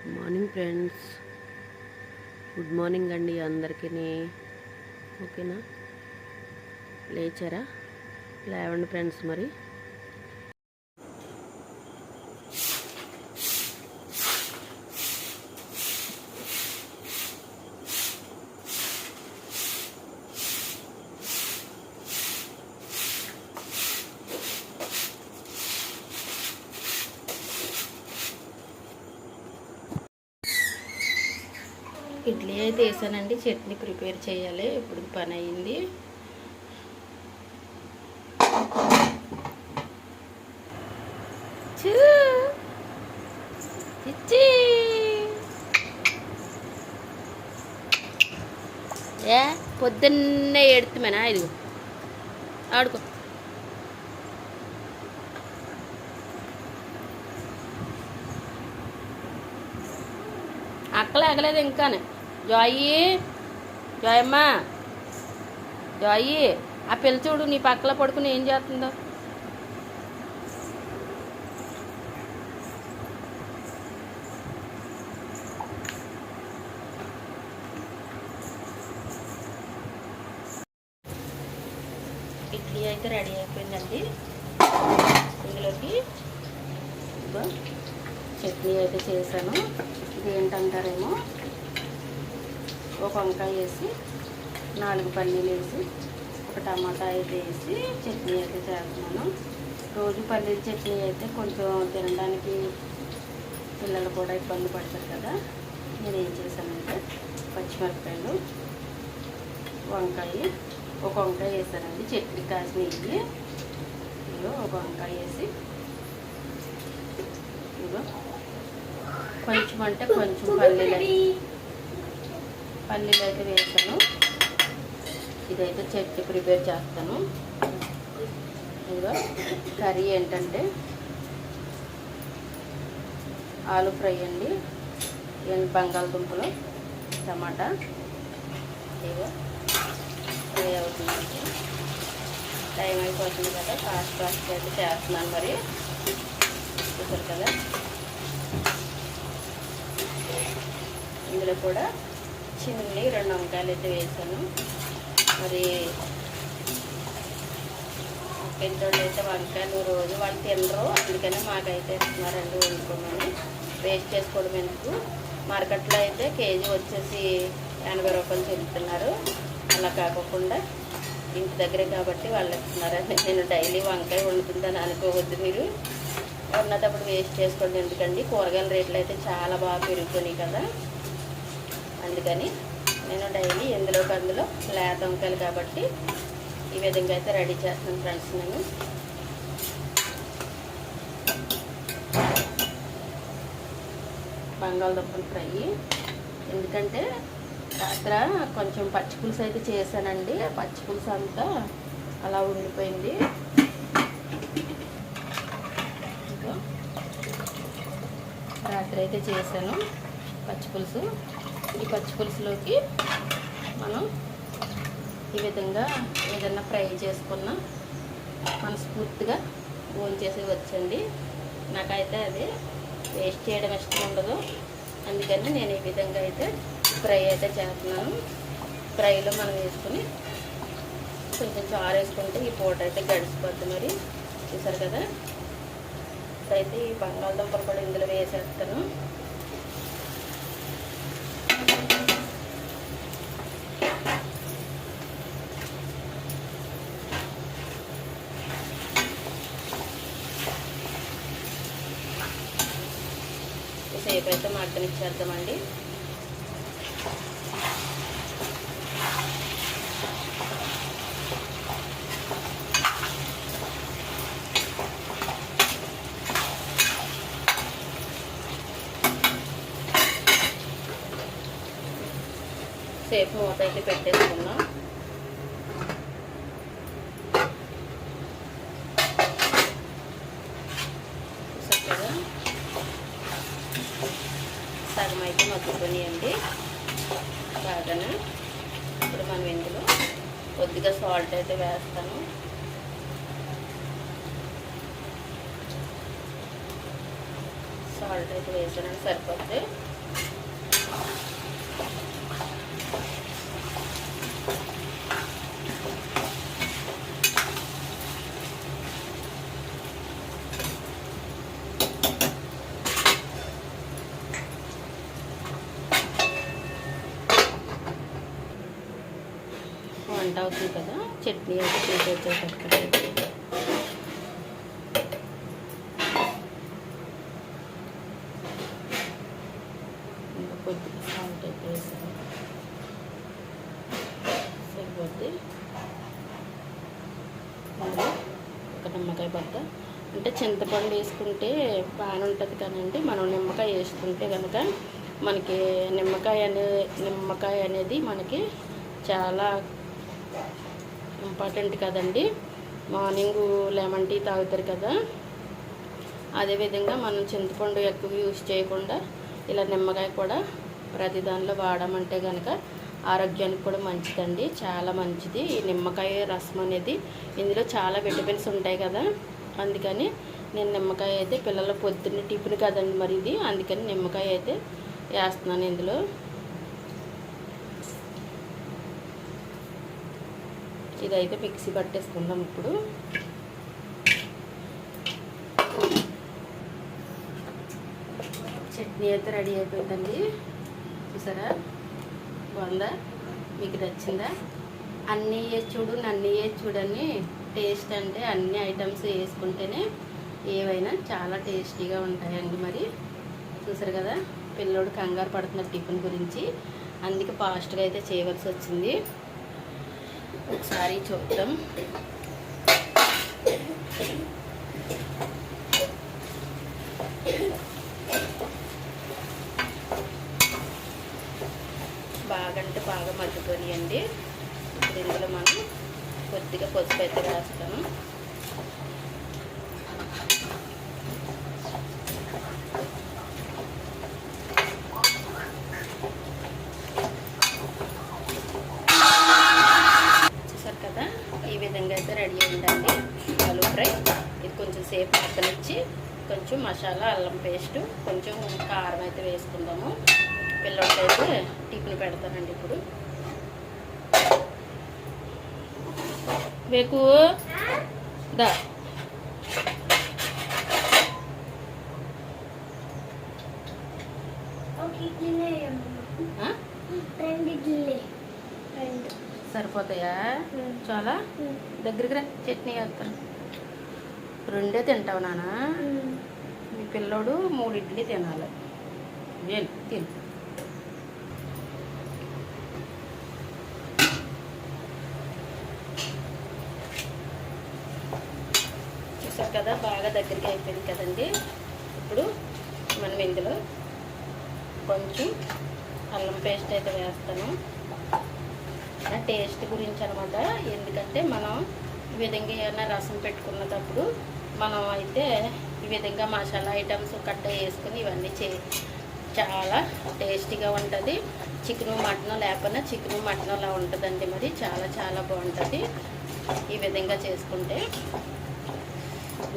Good morning friends. Good morning అండి అందరికీ. ఓకేనా, లేచారా? లేవండి ఫ్రెండ్స్. మరి ఇడ్లీ అయితే వేసానండి, చట్నీ ప్రిపేర్ చేయాలి. ఇప్పుడు పని అయింది. ఏ పొద్దున్నే ఎడుతుమేనా? ఇది ఆడుకో. అక్కలు ఎగలేదు ఇంకానే. జాయి, జాయమ్మ, జాయి, ఆ పిల్ల చూడు నీ పక్కల పడుకుని ఏం చేస్తుందో. ఇడ్లీ అయితే రెడీ అయిపోయిందండి. ఇందులోకి చట్నీ అయితే చేశాను. ఇదేంటంటారేమో, ఒక వంకాయ వేసి 4 పల్లీలు వేసి ఒక టమాటా అయితే వేసి చట్నీ అయితే చేస్తున్నాను. రోజు పల్లీల చట్నీ అయితే కొంచెం తినడానికి పిల్లలు కూడా ఇబ్బంది పడతారు కదా. నేను ఏం చేశానంటే పచ్చిమిరపకాయలు, వంకాయ, ఒక వంకాయ వేసానండి. చట్నీ కాసిన ఇవి ఇదిగో ఒక వంకాయ వేసి ఇదిగో కొంచెం అంటే కొంచెం పల్లీలు అయితే వేసాను. ఇదైతే చట్నీ ప్రిపేర్ చేస్తాను. ఇదిగో కర్రీ ఏంటంటే ఆలు ఫ్రై అండి, బంగాళదుంపలు, టమాటా. ఇదిగో ఫ్రై అవుతుంది. టైం అయిపోతుంది కదా, ఫాస్ట్ అయితే చేస్తున్నాను. మరి చూసారు కదా, ఇందులో కూడా చిన్ని 2 వంకాయలు అయితే వేసాను. మరి పెద్దోళ్ళు అయితే వంకాయలు రోజు వాళ్ళు తినరు, అందుకనే మాకైతే ఇస్తున్నారండి వండుకోమని. వేస్ట్ చేసుకోవడం ఎందుకు. మార్కెట్లో అయితే కేజీ వచ్చేసి 80 రూపాయలు చెల్లుతున్నారు. అలా కాకుండా ఇంటి దగ్గరే కాబట్టి వాళ్ళు ఇస్తున్నారని నేను డైలీ వంకాయ వండుతుందని అనుకోవద్దు మీరు. ఉన్నప్పుడు వేస్ట్ చేసుకోండి. ఎందుకండి కూరగాయల రేట్లు అయితే చాలా బాగా పెరుగుతున్నాయి కదా, అందుకని నేను డైలీ ఎందులోకి అందులో లేత వంకాయలు కాబట్టి ఈ విధంగా అయితే రెడీ చేస్తాను ఫ్రెండ్స్. నేను బంగాళదుంపలు ఫ్రై, ఎందుకంటే రాత్ర కొంచెం పచ్చిపులుసు అయితే చేశానండి. పచ్చిపులుసు అంతా అలా ఉండిపోయింది. ఇంకా రాత్రి అయితే చేశాను పచ్చిపులుసు. ఈ పచ్చిపులుసులోకి మనం ఈ విధంగా ఏదన్నా ఫ్రై చేసుకున్నా మనస్ఫూర్తిగా భోంచేసి వచ్చండి. నాకైతే అది వేస్ట్ చేయడం ఇష్టం ఉండదు, అందుకని నేను ఈ విధంగా అయితే ఫ్రై అయితే చేస్తున్నాను. ఫ్రైలో మనం వేసుకుని కొంచెం చారు వేసుకుంటే ఈ పూట అయితే గడిచిపోద్ది. మరి చూసారు కదా, అయితే ఈ బంగాళదుంపలు కూడా ఇందులో వేసేస్తాను. సేపు అయితే మగ్గనిచ్చేద్దామండి. సేపు మూత అయితే పెట్టేసుకున్నాం. చక్కగా సగం అయితే మగ్గిపోయాయండి బాగానే. ఇప్పుడు మనం ఇందులో కొద్దిగా సాల్ట్ అయితే వేస్తాను. సాల్ట్ అయితే వేసానండి, సరిపోద్ది. మంట అవుతుంది కదా. చట్నీ అయితే చేసేటప్పుడు కొద్దిగా సాల్ట్ అయితే వేసాను, సరిపోద్ది. మళ్ళీ ఒక నిమ్మకాయ బద్ద, అంటే చింతపండు వేసుకుంటే బాగానే ఉంటుంది కానండి, మనం నిమ్మకాయ వేసుకుంటే కనుక మనకి నిమ్మకాయ అనేది మనకి చాలా ఇంపార్టెంట్ కదండి. మార్నింగ్ లెమన్ టీ తాగుతారు కదా, అదేవిధంగా మనం చింతపండు ఎక్కువ యూజ్ చేయకుండా ఇలా నిమ్మకాయ కూడా ప్రతి దానిలో వాడమంటే కనుక ఆరోగ్యానికి కూడా మంచిదండి, చాలా మంచిది. ఈ నిమ్మకాయ రసం అనేది ఇందులో చాలా విటమిన్స్ ఉంటాయి కదా, అందుకని నేను నిమ్మకాయ అయితే పిల్లల పొద్దున్న టిఫిన్ కదండి మరి ఇది, అందుకని నిమ్మకాయ అయితే వేస్తున్నాను ఇందులో. ఇదైతే మిక్సీ పట్టేసుకుందాం ఇప్పుడు. చట్నీ అయితే రెడీ అయిపోయిందండి, చూసారా బాగుందా, మీకు నచ్చిందా? అన్నీ చూడు నన్ను చూడని టేస్ట్ అంటే అన్ని ఐటమ్స్ వేసుకుంటేనే ఏవైనా చాలా టేస్టీగా ఉంటాయండి. మరి చూసారు కదా, పిల్లోడు కంగారు పడుతున్న టిఫిన్ గురించి, అందుకే ఫాస్ట్గా అయితే చేయవలసి వచ్చింది. ఒకసారి చూద్దాం. బాగంటే బాగా మగ్గిపోయాయండి. ఇప్పుడు ఇందులో మనం కొద్దిగా పసుపు అయితే వేస్తాము. చూసారు కదా, ఈ విధంగా అయితే రెడీ అయిందండి ఆలూ ఫ్రై. ఇది కొంచెం సేపు పక్కనిచ్చి కొంచెం మసాలా, అల్లం పేస్ట్, కొంచెం కారం అయితే వేసుకుందాము. పిల్లలకి అయితే టిఫిన్ పెడతానండి ఇప్పుడు. వేకు దా సరిపోతాయా? చాలా దగ్గరికి రా, చట్నీ వేస్తాను. 2 తింటావు నాన్న, మీ పిల్లోడు 3 ఇడ్లీ తినాలి. తిను. చూసారు కదా, బాగా దగ్గరికి అయిపోయింది కదండి. ఇప్పుడు మనం ఇందులో కొంచెం అల్లం పేస్ట్ అయితే వేస్తాను, టేస్ట్ గురించి అనమాట. ఎందుకంటే మనం ఈ విధంగా ఏమైనా రసం పెట్టుకున్నప్పుడు మనం అయితే ఈ విధంగా మసాలా ఐటమ్స్ కట్ట వేసుకుని ఇవన్నీ చాలా టేస్టీగా ఉంటుంది. చికెను మటన్ లేకపోయినా చికెను మటన్ అలా ఉంటుందండి. మరి చాలా చాలా బాగుంటుంది ఈ విధంగా చేసుకుంటే.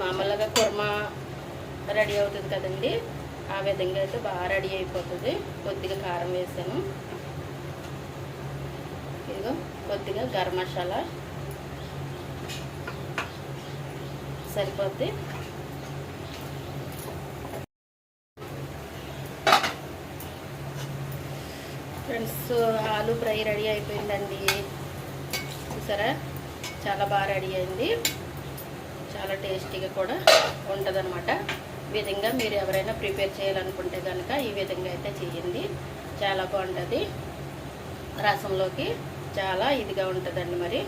మామూలుగా కుర్మా రెడీ అవుతుంది కదండి, ఆ విధంగా అయితే బాగా రెడీ అయిపోతుంది. కొద్దిగా కారం వేసాను, ఇదిగో కొద్దిగా గరం మసాలా సరిపోద్ది. ఫ్రెండ్స్, ఆలూ ఫ్రై రెడీ అయిపోయిందండి. చూసారా, చాలా బాగా రెడీ అయింది, చాలా టేస్టీగా కూడా ఉంటుందన్నమాట. ఈ విధంగా మీరు ఎవరైనా ప్రిపేర్ చేయాలనుకుంటే కనుక ఈ విధంగా అయితే చేయండి, చాలా బాగుంటుంది. రసంలోకి చాలా ఇదిగా ఉంటుందండి. మరి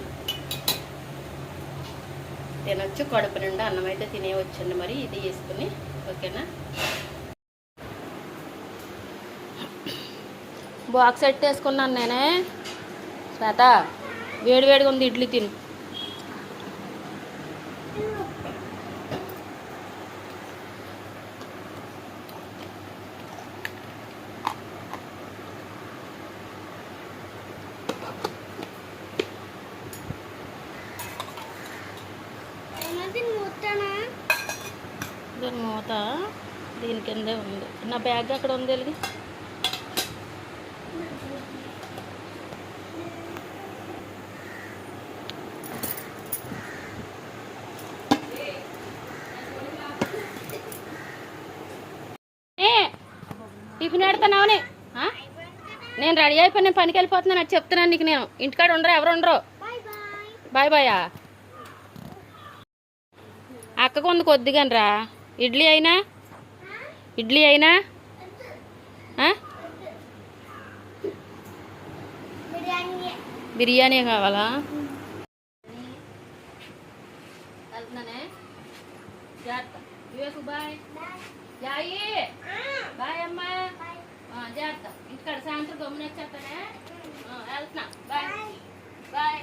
తినొచ్చు, కడుపు నిండా అన్నం అయితే తినేవచ్చండి. మరి ఇది వేసుకుని, ఓకేనా? బాక్స్ సెట్ వేసుకున్నాను నేనే. శ్వేత, వేడివేడిగా ఉంది, ఇడ్లీ తిను. దీని మూత దీని కిందే ఉంది. నా బ్యాగ్ అక్కడ ఉంది, వెళ్ళి టిఫిన్ పెడతానావని. నేను రెడీ అయిపోయి నేను పనికి వెళ్ళిపోతున్నాను, అది చెప్తున్నాను నీకు. నేను ఇంటికాడ ఉండరు, ఎవరు ఉండరు. బాయ్ బాయా. అక్కకు ఉంది కొద్దిగాని రా. ఇడ్లీ అయినా బిర్యానీ కావాలా? వెళ్తున్నానే. జాగ్రత్త. వివేకు బాయ్. జాయి బాయ్ అమ్మా. జాగ్రత్త. ఇంటికాడ సాయంత్రం గమ్మున వచ్చేస్తానే. వెళ్తున్నా. Bye bye.